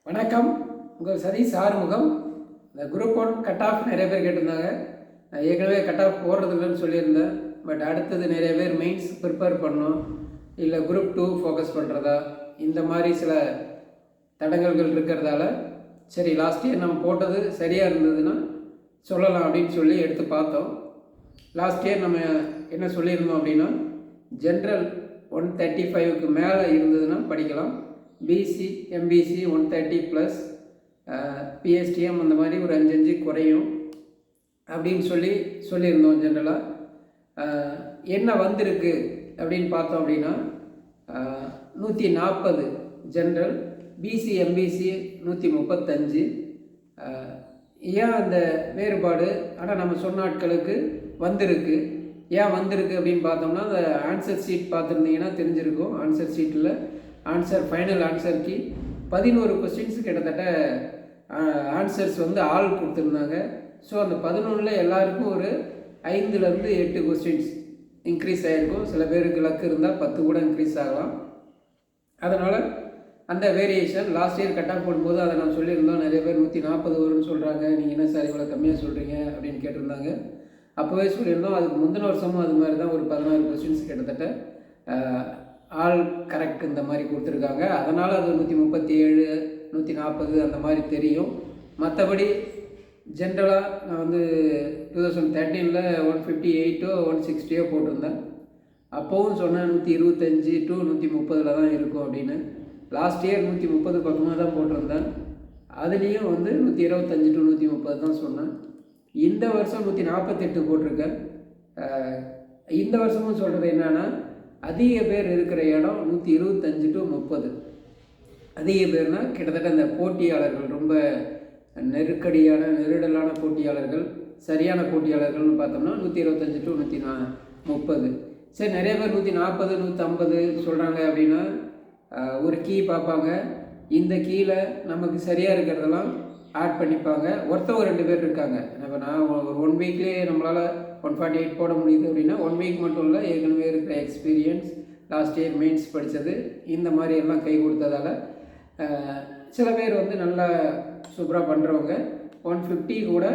வணக்கம். உங்கள் சதீஷ் ஆறுமுகம். இந்த குரூப் ஒன் கட் ஆஃப் நிறைய பேர் கேட்டிருந்தாங்க. நான் ஏற்கனவே கட் ஆஃப் போடுறதில்லன்னு சொல்லியிருந்தேன். பட் அடுத்தது நிறைய பேர் மெயின்ஸ் ப்ரிப்பேர் பண்ணணும், இல்லை குரூப் டூ ஃபோக்கஸ் பண்ணுறதா, இந்த மாதிரி சில தடங்கல்கள் இருக்கிறதால சரி லாஸ்ட் இயர் நம்ம போட்டது சரியாக இருந்ததுன்னா சொல்லலாம் அப்படின்னு சொல்லி எடுத்து பார்த்தோம். லாஸ்ட் இயர் நம்ம என்ன சொல்லியிருந்தோம் அப்படின்னா, ஜென்ரல் 135க்கு மேலே இருந்ததுன்னா படிக்கலாம். பிசி எம்பிசி 130 ப்ளஸ் பிஎஸ்டிஎம் அந்த மாதிரி ஒரு 5 குறையும் அப்படின்னு சொல்லியிருந்தோம். ஜென்ரலாக என்ன வந்திருக்கு அப்படின்னு பார்த்தோம் அப்படின்னா 140 ஜென்ரல், பிசி எம்பிசி 135. ஏன் அந்த வேறுபாடு? ஆனால் நம்ம சொன்ன ஆட்களுக்கு வந்திருக்கு. ஏன் வந்திருக்கு அப்படின்னு பார்த்தோம்னா, அந்த ஆன்சர் ஷீட் பார்த்துருந்தீங்கன்னா தெரிஞ்சிருக்கும். ஆன்சர் ஷீட்டில் ஃபைனல் ஆன்சருக்கு 11 கொஸ்டின்ஸு கிட்டத்தட்ட ஆன்சர்ஸ் ஆல் கொடுத்துருந்தாங்க. ஸோ அந்த 11ல் எல்லாருக்கும் ஒரு 5லேருந்து 8 கொஸ்டின்ஸ் இன்க்ரீஸ் ஆகிருக்கும். சில பேருக்கு லக்கு இருந்தால் 10 கூட இன்க்ரீஸ் ஆகலாம். அதனால் அந்த variation last year cut off போடும்போது அதை நான் சொல்லியிருந்தோம். நிறைய பேர் 140 வரும்னு சொல்கிறாங்க, நீங்கள் என்ன சார் இவ்வளோ கம்மியாக சொல்கிறீங்க அப்படின்னு கேட்டிருந்தாங்க. அப்போவே சொல்லியிருந்தோம். அதுக்கு முந்தின வருஷமும் அது மாதிரி தான் ஒரு 16 கொஸ்டின்ஸ் கிட்டத்தட்ட ஆல் கரெக்ட் இந்த மாதிரி கொடுத்துருக்காங்க. அதனால் அது 137 140 அந்த மாதிரி தெரியும். மற்றபடி ஜென்ரலாக நான் 2013 158 160 போட்டிருந்தேன். அப்போவும் சொன்னேன் 125 to 130 தான் இருக்கும் அப்படின்னு. லாஸ்ட் இயர் 130 பக்கமாக தான் போட்டிருந்தேன். அதுலேயும் 125 to 130 தான் சொன்னேன். இந்த வருஷம் 148 போட்டிருக்கேன். இந்த வருஷமும் சொல்கிறது என்னென்னா, அதிக பேர் இருக்கிற இடம் 125 to 30. அதிக பேர்னால் கிட்டத்தட்ட இந்த போட்டியாளர்கள் ரொம்ப நெருடலான போட்டியாளர்கள், சரியான போட்டியாளர்கள்னு பார்த்தோம்னா 125 to 130. சரி, நிறைய பேர் 140 150 சொல்கிறாங்க அப்படின்னா ஒரு கீ பார்ப்பாங்க. இந்த கீழே நமக்கு சரியாக இருக்கிறதெல்லாம் ஆட் பண்ணிப்பாங்க. ஒருத்தவங்க 2 பேர் இருக்காங்க. இப்போ நான் ஒரு 1 வீக்லேயே நம்மளால் 148 போட முடியுது அப்படின்னா 1 வீக் மட்டும் இல்லை, ஏற்கனவே இருக்கிற எக்ஸ்பீரியன்ஸ், லாஸ்ட் இயர் மெயின்ஸ் படித்தது, இந்த மாதிரி எல்லாம் கை கொடுத்ததால் சில பேர் நல்லா சூப்பராக பண்ணுறவங்க 150 கூட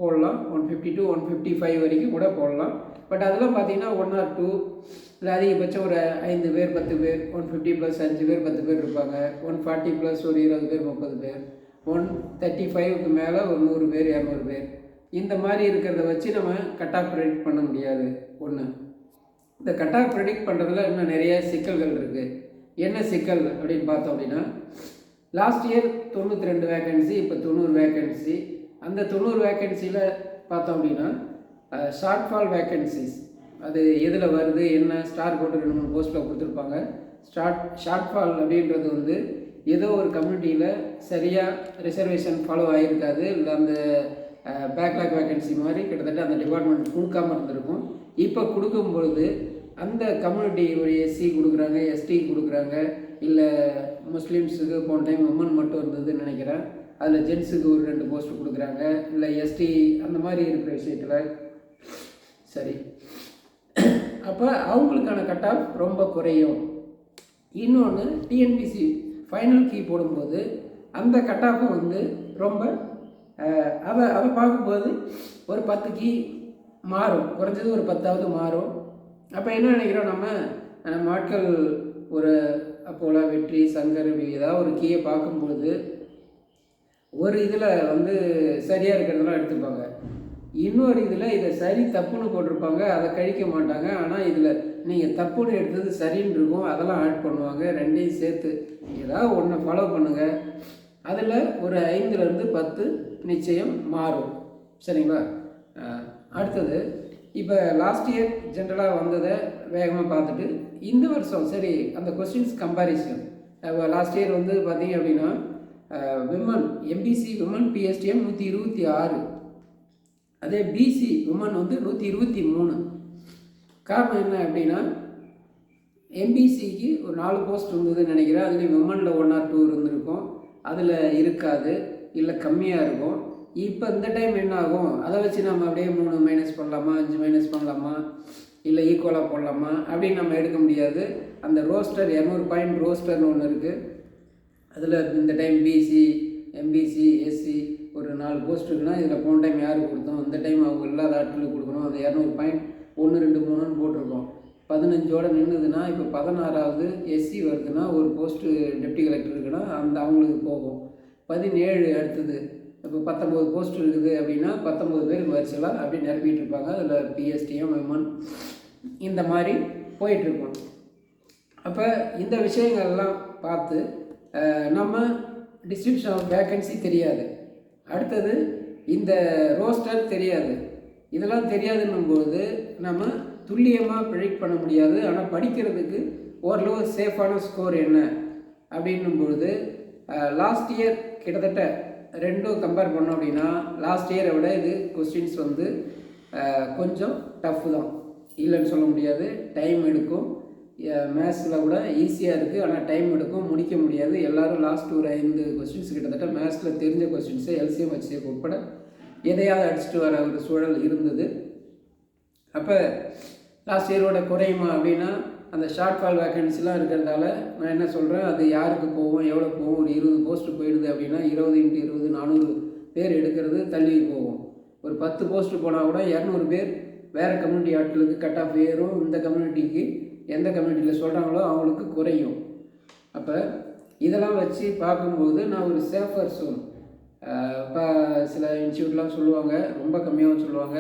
போடலாம். 150 to 155 வரைக்கும் கூட போடலாம். பட் அதெல்லாம் பார்த்தீங்கன்னா 1 or 2 இல்லை அதிகபட்சம் ஒரு 5 பேர் 10 பேர், 150 + 5 பேர் 10 பேர் இருப்பாங்க. 140 + ஒரு 20 பேர் 30 பேர், 135க்கு மேலே ஒரு 100 பேர் 200 பேர், இந்த மாதிரி இருக்கிறத வச்சு நம்ம கட் ஆஃப் ப்ரெடிக்ட் பண்ண முடியாது. ஒன்று, இந்த கட் ஆஃப் ப்ரெடிக்ட் பண்ணுறதுல இன்னும் நிறைய சிக்கல்கள் இருக்குது. என்ன சிக்கல் அப்படின்னு பார்த்தோம் அப்படின்னா, லாஸ்ட் இயர் 92 வேக்கன்சி, இப்போ 90 வேக்கன்சி. அந்த 90 வேக்கன்சியில் பார்த்தோம் அப்படின்னா ஷார்ட் ஃபால் வேக்கன்சிஸ், அது எதில் வருது என்ன ஸ்டார் போட்டு 2-3 போஸ்ட்டில் கொடுத்துருப்பாங்க. ஷார்ட் ஃபால் அப்படின்றது ஏதோ ஒரு கம்யூனிட்டியில் சரியாக ரிசர்வேஷன் ஃபாலோ ஆகிருக்காது, இல்லை அந்த பேக்லாக் வேக்கன்சி மாதிரி கிட்டத்தட்ட அந்த டிபார்ட்மெண்ட் கொடுக்காமல் இருந்திருக்கும். இப்போ கொடுக்கும்பொழுது அந்த கம்யூனிட்டி ஒரு எஸ்சி கொடுக்குறாங்க, எஸ்டி கொடுக்குறாங்க, இல்லை முஸ்லீம்ஸுக்கு போன டைம் உமன் மட்டும் இருந்ததுன்னு நினைக்கிறேன், அதில் ஜென்ஸுக்கு ஒரு 2 போஸ்ட் கொடுக்குறாங்க, இல்லை எஸ்டி அந்த மாதிரி இருக்கிற விஷயத்தில். சரி, அப்போ அவங்களுக்கான கட் ஆஃப் ரொம்ப குறையும். இன்னொன்று, டிஎன்பிசி ஃபைனல் கீ போடும்போது அந்த கட் ஆஃபும் ரொம்ப அதை பார்க்கும்போது ஒரு 10 கீ மாறும், குறைஞ்சது ஒரு 10ஆவது மாறும். அப்போ என்ன நினைக்கிறோம், நம்ம ஆட்கள் ஒரு அப்போலா, வெற்றி, சங்கர், ஏதாவது ஒரு கீயை பார்க்கும்போது ஒரு இதில் சரியாக இருக்கிறதெல்லாம் எடுத்துப்பாங்க, இன்னொரு இதில் இதை சரி தப்புன்னு போட்டிருப்பாங்க, அதை கழிக்க மாட்டாங்க. ஆனால் இதில் நீங்கள் தப்புன்னு எடுத்தது சரின்னு இருக்கும், அதெல்லாம் ஆட் பண்ணுவாங்க. ரெண்டையும் சேர்த்து ஏதாவது ஒன்றை ஃபாலோ பண்ணுங்கள். அதில் ஒரு 5லேருந்து 10 நிச்சயம் மாறும். சரிங்களா? அடுத்தது, இப்போ லாஸ்ட் இயர் ஜென்ரலாக வந்ததை வேகமாக பார்த்துட்டு இந்த வருஷம் சரி அந்த கொஸ்டின்ஸ் கம்பேரிசன். லாஸ்ட் இயர் பார்த்தீங்க அப்படின்னா விமன் எம்பிசி விமன் பிஎஸ்டிஎம் 126, அதே பிசி விமன் 123. காரணம் என்ன அப்படின்னா, எம்பிசிக்கு ஒரு 4 போஸ்ட் இருந்ததுன்னு நினைக்கிறேன். அதுலேயும் விமனில் 1 or 2 இருந்திருக்கும், அதில் இருக்காது, இல்லை கம்மியாக இருக்கும். இப்போ இந்த டைம் என்ன ஆகும், அதை வச்சு நம்ம அப்படியே 3 மைனஸ் பண்ணலாமா, 5 மைனஸ் பண்ணலாமா, இல்லை ஈக்குவலாக போடலாமா அப்படின்னு நம்ம எடுக்க முடியாது. அந்த ரோஸ்டர் 200 பாயிண்ட் ரோஸ்டர்னு ஒன்று இருக்குது. அதில் இந்த டைம் பிசி, எம்பிசி, எஸ்சி ஒரு 4 போஸ்ட் இருக்குன்னா இதில் போன டைம் யாருக்கு கொடுத்தோம், இந்த டைம் அவங்க இல்லாத ஆட்களுக்கு கொடுக்கணும். அந்த 200 பாயிண்ட் 1 2 3ன்னு போட்டிருக்கோம். 15ஓட நின்றுதுன்னா இப்போ 16வது எஸ்சி வருதுன்னா ஒரு போஸ்ட்டு டெப்டி கலெக்டர் இருக்குன்னா அவங்களுக்கு போகும். 17 அடுத்தது இப்போ 19 போஸ்ட் இருக்குது அப்படின்னா 19 பேருக்கு வரிசலாக அப்படி நிரப்பிட்டு இருப்பாங்க. அதில் பிஎஸ்டிஎம், விமன் இந்த மாதிரி போயிட்டுருக்கோம். அப்போ இந்த விஷயங்கள்லாம் பார்த்து நம்ம டிஸ்ட்ரிபியூஷன் ஆஃப் வேக்கன்சி தெரியாது, அடுத்தது இந்த ரோஸ்டர் தெரியாது. இதெல்லாம் தெரியாதுன்னும்போது நம்ம துல்லியமாக ப்ரெடிக்ட் பண்ண முடியாது. ஆனால் படிக்கிறதுக்கு ஓரளவு சேஃபான ஸ்கோர் என்ன அப்படின்னும்பொழுது லாஸ்ட் இயர் கிட்டத்தட்ட ரெண்டும் கம்பேர் பண்ணோம் அப்படின்னா லாஸ்ட் இயரை விட இது கொஸ்டின்ஸ் வந்து கொஞ்சம் டஃப்பு தான், இல்லைன்னு சொல்ல முடியாது. டைம் எடுக்கும். மேத்ஸில் கூட ஈஸியாக இருக்குது, ஆனால் டைம் எடுக்கும், முடிக்க முடியாது. எல்லோரும் லாஸ்ட் ஒரு 5 கொஸ்டின்ஸ் கிட்டத்தட்ட மேத்ஸில் தெரிஞ்ச கொஸ்டின்ஸை எல்சிஎம் ஹெச்சிஎஃப் உட்பட எதையாவது அடிச்சுட்டு வர ஒரு சூழல் இருந்தது. அப்போ லாஸ்ட் இயரோட குறையுமா அப்படின்னா அந்த ஷார்ட் ஃபால் வேக்கன்சிலாம் இருக்கிறதால நான் என்ன சொல்கிறேன், அது யாருக்கு போகும், எவ்வளோ போகும். ஒரு 20 போஸ்ட்டு போயிடுது அப்படின்னா 20 × 20 400 பேர் எடுக்கிறது தள்ளி போகும். ஒரு 10 போஸ்ட்டு போனால் கூட 200 பேர் வேறு கம்யூனிட்டி ஆட்களுக்கு கட் ஆஃப் ஏறும். இந்த கம்யூனிட்டிக்கு எந்த கம்யூனிட்டியில் சொல்கிறாங்களோ அவங்களுக்கு குறையும். அப்போ இதெல்லாம் வச்சு பார்க்கும்போது நான் ஒரு சேஃபர் சோன், இப்போ சில இன்ஸ்டியூட்லாம் சொல்லுவாங்க ரொம்ப கம்மியாகவும் சொல்லுவாங்க.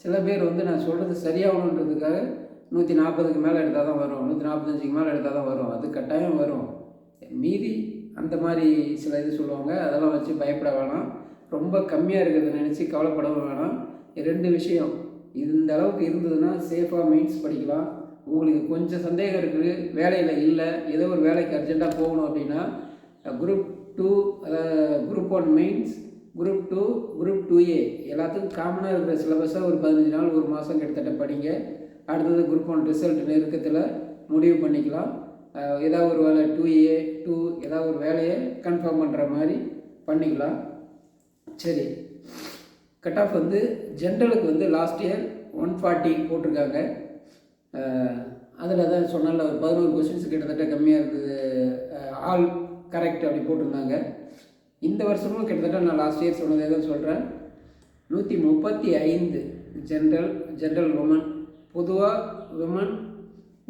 சில பேர் வந்து நான் சொல்கிறது சரியாகணுன்றதுக்காக 140க்கு மேலே எடுத்தால் தான் வரும், 145க்கு மேலே எடுத்தால் தான் வரும், அது கட்டாயம் வரும். மீதி அந்த மாதிரி சில இது சொல்லுவாங்க. அதெல்லாம் வச்சு பயப்பட வேணாம். ரொம்ப கம்மியாக இருக்கிறத நினச்சி கவலைப்படவும் வேணாம். 2 விஷயம் இந்த அளவுக்கு இருந்ததுன்னா சேஃபாக மெயின்ஸ் படிக்கலாம். உங்களுக்கு கொஞ்சம் சந்தேகம் இருக்குது, வேலையில் இல்லை, ஏதோ ஒரு வேலைக்கு அர்ஜெண்ட்டாக போகணும் அப்படின்னா group 2 group 1 mains, group 2, group 2A எல்லாத்துக்கும் காமனாக இருக்கிற சிலபஸை ஒரு 15 நாள் 1 மாதம் கிட்டத்தட்ட படிங்க. அடுத்தது குரூப் 1 ரிசல்ட் நெருக்கத்தில் முடிவு பண்ணிக்கலாம். ஏதாவது ஒரு வேலை 2A 2 ஏதாவது ஒரு வேலையை கன்ஃபார்ம் பண்ணுற மாதிரி பண்ணிக்கலாம். சரி, கட் ஆஃப் வந்து ஜென்ரலுக்கு வந்து லாஸ்ட் இயர் 140 போட்டிருக்காங்க. அதில் தான் சொன்னால ஒரு 11 கொஸ்டின்ஸ் கிட்டத்தட்ட கம்மியாக இருந்தது, ஆல் கரெக்ட் அப்படி போட்டிருந்தாங்க. இந்த வருஷமும் கிட்டத்தட்ட நான் லாஸ்ட் இயர் சொன்னதே தான் சொல்கிறேன். 135 ஜென்ரல் உமன். பொதுவாக விமன்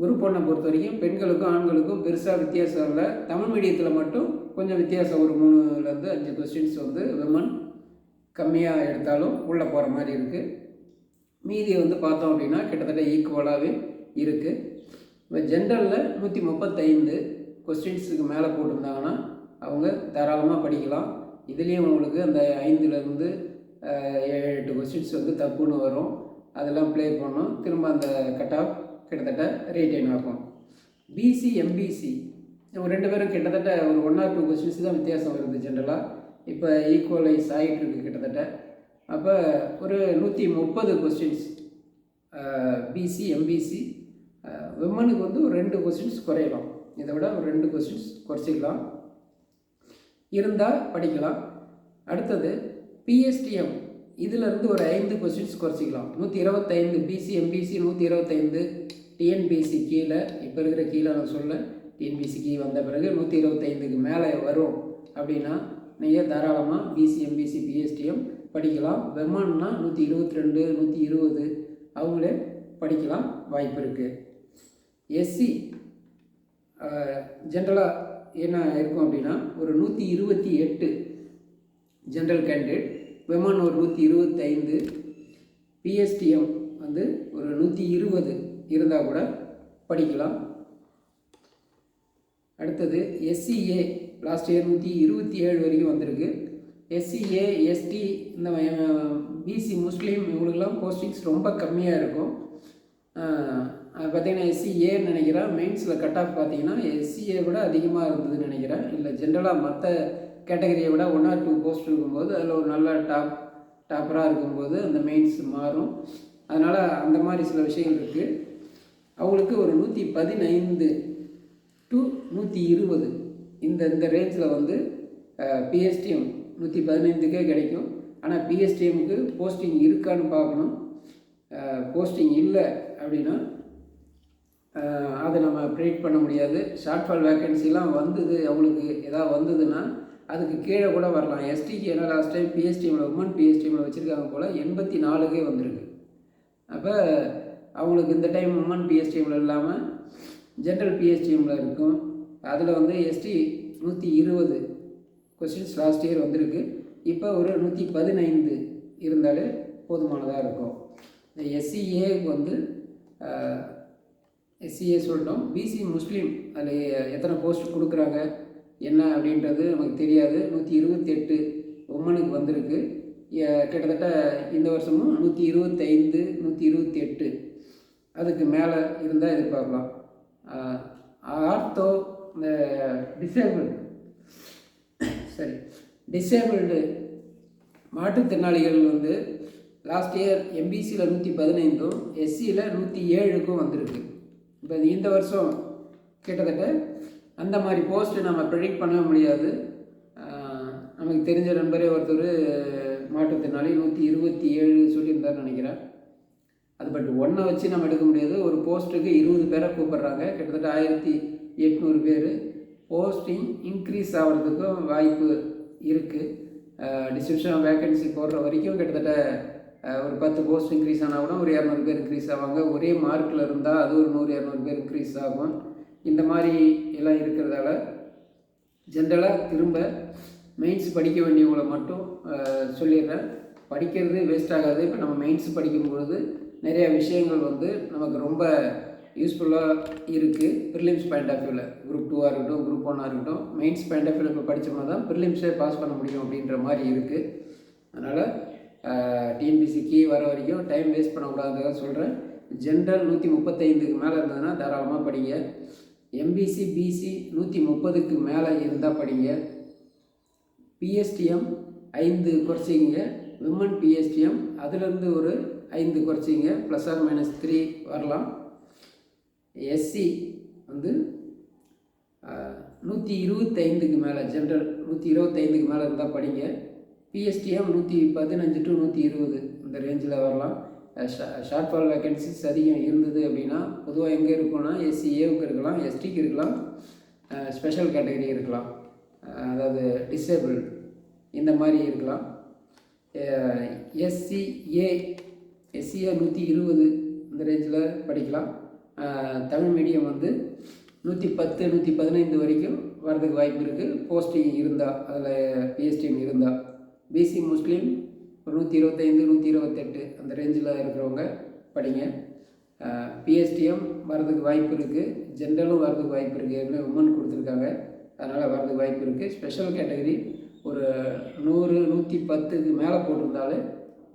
குரூப் 1 பொறுத்த வரைக்கும் பெண்களுக்கும் ஆண்களுக்கும் பெருசாக வித்தியாசம் இல்லை. தமிழ் மீடியத்தில் மட்டும் கொஞ்சம் வித்தியாசம், ஒரு 3லேருந்து 5 கொஸ்டின்ஸ் வந்து விமன் கம்மியாக எடுத்தாலும் உள்ளே போகிற மாதிரி இருக்குது. மீதி வந்து பார்த்தோம் அப்படின்னா கிட்டத்தட்ட ஈக்குவலாகவே இருக்குது. இப்போ ஜென்ரலில் 135 கொஸ்டின்ஸுக்கு மேலே போட்டிருந்தாங்கன்னா அவங்க தாராளமாக படிக்கலாம். இதுலேயும் உங்களுக்கு அந்த 5லேருந்து 7-8 கொஸ்டின்ஸ் வந்து தப்புன்னு வரும், அதெல்லாம் ப்ளே பண்ணோம். திரும்ப அந்த கட் ஆஃப் கிட்டத்தட்ட ரீட்டைன் ஆகும். பிசி, எம்பிசி ஒரு 2 பேரும் கிட்டத்தட்ட ஒரு 1 or 2 கொஸ்டின்ஸ் தான் வித்தியாசம் வருது ஜென்ரலாக. இப்போ ஈக்குவலைஸ் ஆகிட்டு இருக்குது கிட்டத்தட்ட. அப்போ ஒரு 130 கொஸ்டின்ஸ் பிசி, எம்பிசி. விமனுக்கு வந்து ஒரு 2 கொஸ்டின்ஸ் குறையலாம், இதை விட ஒரு 2 கொஸ்டின்ஸ் குறைச்சிக்கலாம், இருந்தால் படிக்கலாம். அடுத்தது பிஎஸ்டிஎம், இதிலேருந்து ஒரு 5 கொஸ்டின்ஸ் குறைச்சிக்கலாம். 125 பிசி, எம்பிசி 125. டிஎன்பிசி கீழே, இப்போ இருக்கிற கீழே நான் சொல்ல, டிஎன்பிசி கீழே வந்த பிறகு 125க்கு மேலே வரும் அப்படின்னா நீங்கள் தாராளமாக பிசி, எம்பிசி, பிஎஸ்டிஎம் படிக்கலாம். விமன்னா 122, 120 அவங்களே படிக்கலாம், வாய்ப்பு இருக்குது. எஸ்சி ஜென்ரலாக என்ன இருக்கும் அப்படின்னா ஒரு 128 ஜென்ரல் கேண்டிடேட், விமன் ஒரு 125, பிஎஸ்டிஎம் வந்து ஒரு 120 இருந்தால் கூட படிக்கலாம். அடுத்தது எஸ்சிஏ லாஸ்ட் இயர் 127 வரைக்கும் வந்திருக்கு. எஸ்சிஏ, எஸ்டி, இந்த பிசி, முஸ்லீம் இவங்களுக்கெல்லாம் போஸ்டிங்ஸ் ரொம்ப கம்மியாக இருக்கும். பார்த்திங்கன்னா எஸ்சிஏன்னு நினைக்கிறேன். மெயின்ஸில் கட் ஆஃப் பார்த்திங்கன்னா எஸ்சிஏ விட அதிகமாக இருந்ததுன்னு நினைக்கிறேன். இல்லை ஜென்ரலாக மற்ற கேட்டகரியை விட 1 or 2 போஸ்ட் இருக்கும்போது அதில் ஒரு நல்ல டாப்பராக இருக்கும்போது அந்த மெயின்ஸ் மாறும். அதனால் அந்த மாதிரி சில விஷயங்கள் இருக்குது. அவங்களுக்கு ஒரு 115 to 120 இந்த ரேஞ்சில் வந்து பிஎஸ்டிஎம் 115க்கே கிடைக்கும். ஆனால் பிஎஸ்டிஎம்முக்கு போஸ்டிங் இருக்கான்னு பார்க்கணும். போஸ்டிங் இல்லை அப்படின்னா அதை நம்ம ப்ரெடிக்ட் பண்ண முடியாது. ஷார்ட் ஃபால் வேக்கன்சிலாம் வந்தது, அவங்களுக்கு எதாவது வந்ததுன்னா அதுக்கு கீழே கூட வரலாம். எஸ்டிக்கு ஏன்னா லாஸ்ட் டைம் பிஎஸ்டிஎம்மில் உமன் பிஎஸ்டிஎம்மில் வச்சுருக்காங்க போல் 84க்கே வந்திருக்கு. அப்போ அவங்களுக்கு இந்த டைம் உமன் பிஎஸ்டிஎம்மில் இல்லாமல் ஜென்ரல் பிஎஸ்டிஎம்மில் இருக்கும். அதில் வந்து எஸ்டி 120 கொஸ்டின்ஸ் லாஸ்ட் இயர் வந்திருக்கு. இப்போ ஒரு 115 இருந்தாலே போதுமானதாக இருக்கும். இந்த எஸ்சிஏக்கு வந்து எஸ்சிஏ சொல்லிட்டோம். பிசி முஸ்லீம் அதில் எத்தனை போஸ்ட் கொடுக்குறாங்க என்ன அப்படின்றது நமக்கு தெரியாது. 128 உமனுக்கு வந்திருக்கு. கிட்டத்தட்ட இந்த வருஷமும் 125 128 அதுக்கு மேலே இருந்தால் எதிர்பார்க்கலாம். ஆர்த்தோ இந்த டிசேபிள்டு மாற்றுத்திறனாளிகள் வந்து லாஸ்ட் இயர் எம்பிசியில் 115ம் எஸ்சியில் 107க்கும் வந்திருக்கு. இப்போ இந்த வருஷம் கிட்டத்தட்ட அந்த மாதிரி போஸ்ட்டு நம்ம ப்ரெடிக்ட் பண்ண முடியாது. நமக்கு தெரிஞ்ச நண்பரே ஒருத்தர் மாற்றுத்திறனாளி 127 சொல்லியிருந்தார் நினைக்கிறேன். அது பட் ஒன்றை வச்சு நம்ம எடுக்க முடியாது. ஒரு போஸ்ட்டுக்கு 20 பேரை கூப்பிட்றாங்க. கிட்டத்தட்ட 1800 பேர். போஸ்டிங் இன்க்ரீஸ் ஆகிறதுக்கும் வாய்ப்பு இருக்குது. டிஸ்ட்ரிபியூஷன் வேக்கன்சி போடுற வரைக்கும் கிட்டத்தட்ட ஒரு 10 போஸ்ட் இன்க்ரீஸ் ஆனால் கூட ஒரு 200 பேர் இன்க்ரீஸ் ஆவாங்க. ஒரே மார்க்கில் இருந்தால் அது ஒரு 100-200 பேர் இன்க்ரீஸ் ஆகும். இந்த மாதிரி எல்லாம் இருக்கிறதால ஜென்ரலாக திரும்ப மெயின்ஸ் படிக்க வேண்டியவங்களை மட்டும் சொல்லிடுறேன். படிக்கிறது வேஸ்ட் ஆகாது. இப்போ நம்ம மெயின்ஸ் படிக்கும்பொழுது நிறைய விஷயங்கள் வந்து நமக்கு ரொம்ப யூஸ்ஃபுல்லாக இருக்குது. ப்ரிலிம்ஸ் பாயிண்ட் ஆஃப் வியூவில் குரூப் 2ஆக இருக்கட்டும், குரூப் 1ஆக இருக்கட்டும், மெயின்ஸ் பாயிண்ட் ஆஃப் வியூவில் இப்போ படித்தோம்னா தான் ப்ரிலிம்ஸே பாஸ் பண்ண முடியும் அப்படின்ற மாதிரி இருக்குது. அதனால் டிஎன்பிசிக்கு வர வரைக்கும் டைம் வேஸ்ட் பண்ணக்கூடாதுன்னு சொல்கிறேன். ஜென்ரல் 135க்கு மேலே இருந்ததுன்னா தாராளமாக படிங்க. எம்பிசி பிசி 130க்கு மேலே இருந்தால் படிங்க. பிஎஸ்டிஎம் 5 குறைச்சிங்க. விமன் பிஎஸ்டிஎம் அதுலேருந்து ஒரு 5 குறைச்சிங்க. +or-3 வரலாம். எஸ்சி வந்து 125க்கு மேலே ஜென்ரல் 125க்கு மேலே இருந்தால் படிங்க. பிஎஸ்டிஎம் 115 to 120 இந்த ரேஞ்சில் வரலாம். ஷார்ட் ஃபால் வேக்கன்சிஸ் அதிகம் இருந்தது அப்படின்னா பொதுவாக எங்கே இருக்குன்னா எஸ்சிஏவுக்கு இருக்கலாம், எஸ்டிக்கு இருக்கலாம், ஸ்பெஷல் கேட்டகரி இருக்கலாம், அதாவது டிசேபிள் இந்த மாதிரி இருக்கலாம். எஸ்சிஏ 120 இந்த ரேஞ்சில் படிக்கலாம். தமிழ் மீடியம் வந்து 110 115 வரைக்கும் வரதுக்கு வாய்ப்பு இருக்குது. போஸ்டிங் இருந்தால் அதில் பிஎஸ்டிஎம் இருந்தால். பிசி முஸ்லீம் ஒரு 125 128 அந்த ரேஞ்சில் இருக்கிறவங்க படிங்க. பிஎஸ்டிஎம் வரதுக்கு வாய்ப்பு இருக்குது. ஜென்ரலும் வரதுக்கு வாய்ப்பு இருக்குது. ஏற்கனவே உமன் கொடுத்துருக்காங்க, அதனால் வரதுக்கு வாய்ப்பு இருக்குது. ஸ்பெஷல் கேட்டகரி ஒரு 100 110க்கு மேலே போட்டிருந்தாலே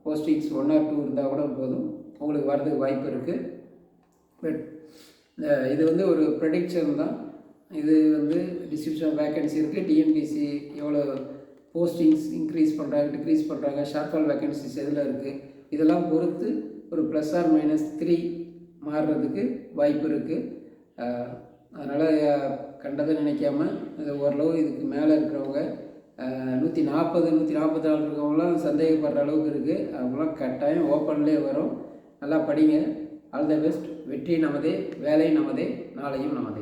போஸ்டிங்ஸ் 1 or 2 இருந்தால் கூட போதும், உங்களுக்கு வரதுக்கு வாய்ப்பு இருக்குது. பட் இது வந்து ஒரு ப்ரெடிக்ஷன் தான். இது வந்து டிஸ்ட்ரிபியூஷன் வேக்கன்சி இருக்குது. டிஎன்பிசி எவ்வளோ போஸ்டிங்ஸ் இன்க்ரீஸ் பண்ணுறாங்க, டிக்ரீஸ் பண்ணுறாங்க, ஷார்ட் ஃபால் வேக்கன்சிஸ் எதில் இருக்குது, இதெல்லாம் பொறுத்து ஒரு +or-3 மாறுறதுக்கு வாய்ப்பு இருக்குது. அதனால் கண்டதை நினைக்காம இது ஓரளவு இதுக்கு மேலே இருக்கிறவங்க 140 144 இருக்கிறவங்களாம் சந்தேகப்படுற அளவுக்கு இருக்குது. அவங்களாம் கட்டாயம் ஓப்பன்லேயே வரும். நல்லா படிங்க. All the best. வெற்றி நமதே, வேலை நமதே, நாளையும் நமதே.